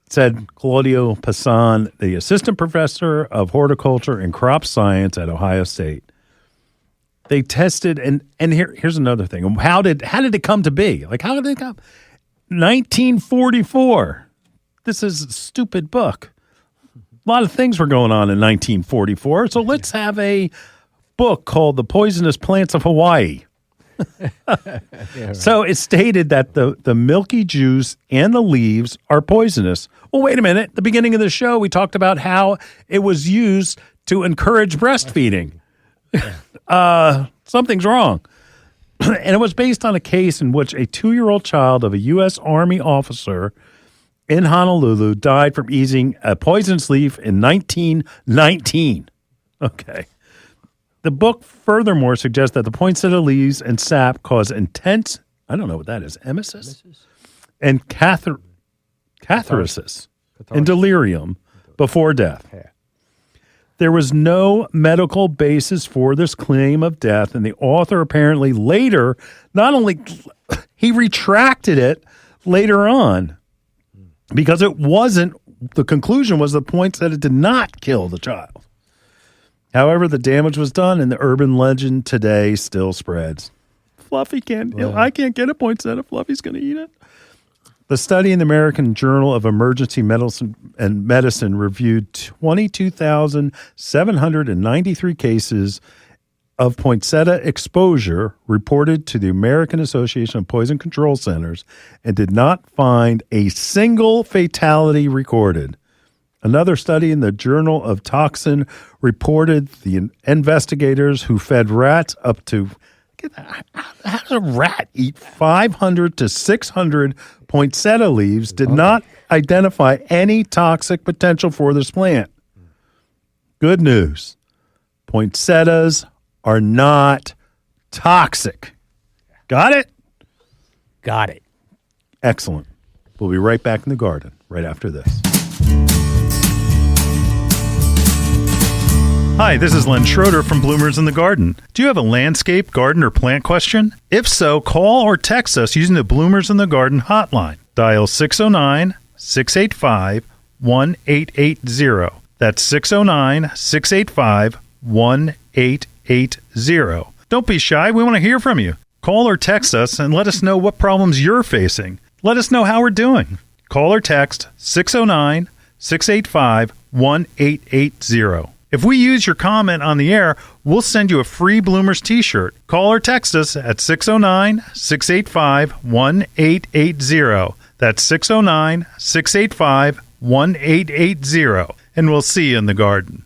said Claudio Passan, the assistant professor of horticulture and crop science at Ohio State. They tested, and here's another thing. How did it come to be? Like, how did it come? 1944. This is a stupid book. A lot of things were going on in 1944. So let's have a book called The Poisonous Plants of Hawaii. So it stated that the milky juice and the leaves are poisonous. Well, wait a minute. At the beginning of the show, we talked about how it was used to encourage breastfeeding. Something's wrong. And it was based on a case in which a 2-year-old child of a U.S. Army officer in Honolulu died from eating a poisonous leaf in 1919. Okay. The book furthermore suggests that the poinsettia leaves and sap cause intense, I don't know what that is, emesis? And catharsis and delirium before death. There was no medical basis for this claim of death, and the author apparently later, he retracted it later on because the conclusion was the poinsettia did not kill the child. However, the damage was done, and the urban legend today still spreads. Fluffy I can't get a poinsettia. Fluffy's going to eat it. The study in the American Journal of Emergency Medicine reviewed 22,793 cases of poinsettia exposure reported to the American Association of Poison Control Centers and did not find a single fatality recorded. Another study in the Journal of Toxin reported the investigators who fed rats up to, how does a rat eat 500 to 600 poinsettia leaves, did not identify any toxic potential for this plant. Good news. Poinsettias are not toxic. Got it? Got it. Excellent. We'll be right back in the garden right after this. Hi, this is Len Schroeder from Bloomers in the Garden. Do you have a landscape, garden, or plant question? If so, call or text us using the Bloomers in the Garden hotline. Dial 609-685-1880. That's 609-685-1880. Don't be shy. We want to hear from you. Call or text us and let us know what problems you're facing. Let us know how we're doing. Call or text 609-685-1880. If we use your comment on the air, we'll send you a free Bloomers t-shirt. Call or text us at 609-685-1880. That's 609-685-1880. And we'll see you in the garden.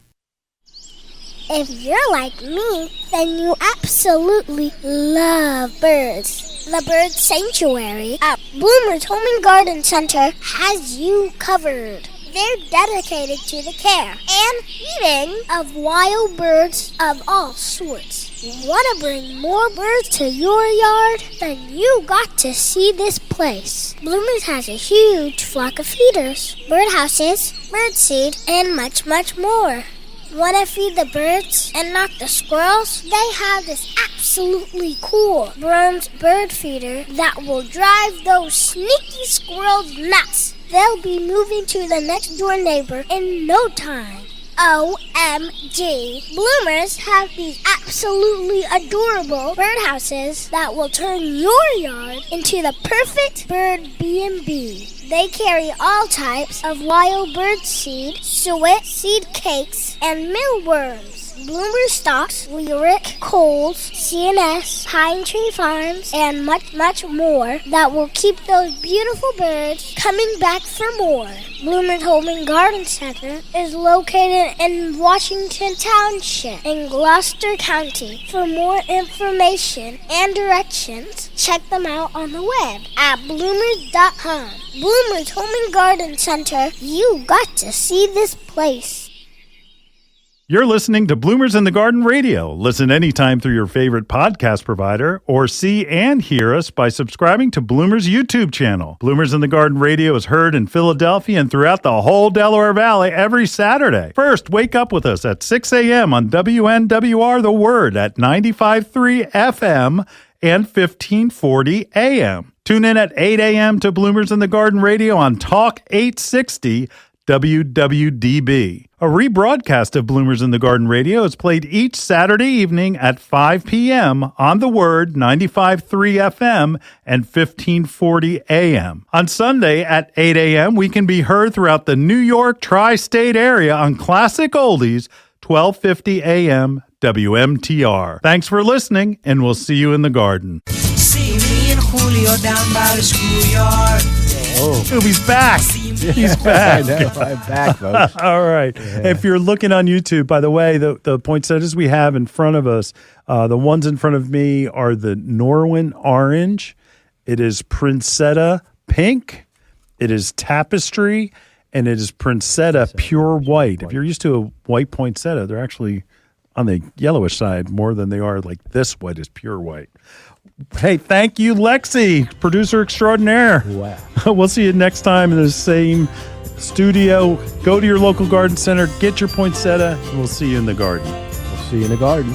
If you're like me, then you absolutely love birds. The Bird Sanctuary at Bloomers Home and Garden Center has you covered. They're dedicated to the care and feeding of wild birds of all sorts. Want to bring more birds to your yard? Then you got to see this place. Bloomers has a huge flock of feeders, birdhouses, birdseed, and much, much more. Want to feed the birds and not the squirrels? They have this absolutely cool bronze bird feeder that will drive those sneaky squirrels nuts. They'll be moving to the next door neighbor in no time. OMG. Bloomers have these absolutely adorable birdhouses that will turn your yard into the perfect bird B&B. They carry all types of wild bird seed, suet, seed cakes, and mealworms. Bloomer stocks, Lyric, Coles, CNS, Pine Tree Farms, and much, much more that will keep those beautiful birds coming back for more. Bloomer's Home and Garden Center is located in Washington Township in Gloucester County. For more information and directions, check them out on the web at bloomers.com. Bloomer's Home and Garden Center, you got to see this place. You're listening to Bloomers in the Garden Radio. Listen anytime through your favorite podcast provider or see and hear us by subscribing to Bloomers YouTube channel. Bloomers in the Garden Radio is heard in Philadelphia and throughout the whole Delaware Valley every Saturday. First, wake up with us at 6 a.m. on WNWR The Word at 95.3 FM and 1540 AM. Tune in at 8 a.m. to Bloomers in the Garden Radio on Talk 860 WWDB. A rebroadcast of Bloomers in the Garden Radio is played each Saturday evening at 5 p.m. on The Word, 95.3 FM and 1540 AM. On Sunday at 8 a.m., we can be heard throughout the New York tri-state area on Classic Oldies, 1250 AM WMTR. Thanks for listening, and we'll see you in the garden. See me and Julio down by the schoolyard. Oh, he's back. He's back. I know, I'm back, folks. All right. Yeah. If you're looking on YouTube, by the way, the poinsettias we have in front of us, the ones in front of me are the Norwin Orange. It is Poinsettia Pink. It is Tapestry. And it is Poinsettia Pure White. If you're used to a white poinsettia, they're actually on the yellowish side more than they are like this white is pure white. Hey, thank you, Lexi, producer extraordinaire. Wow. We'll see you next time in the same studio. Go to your local garden center, get your poinsettia, and we'll see you in the garden. We'll see you in the garden.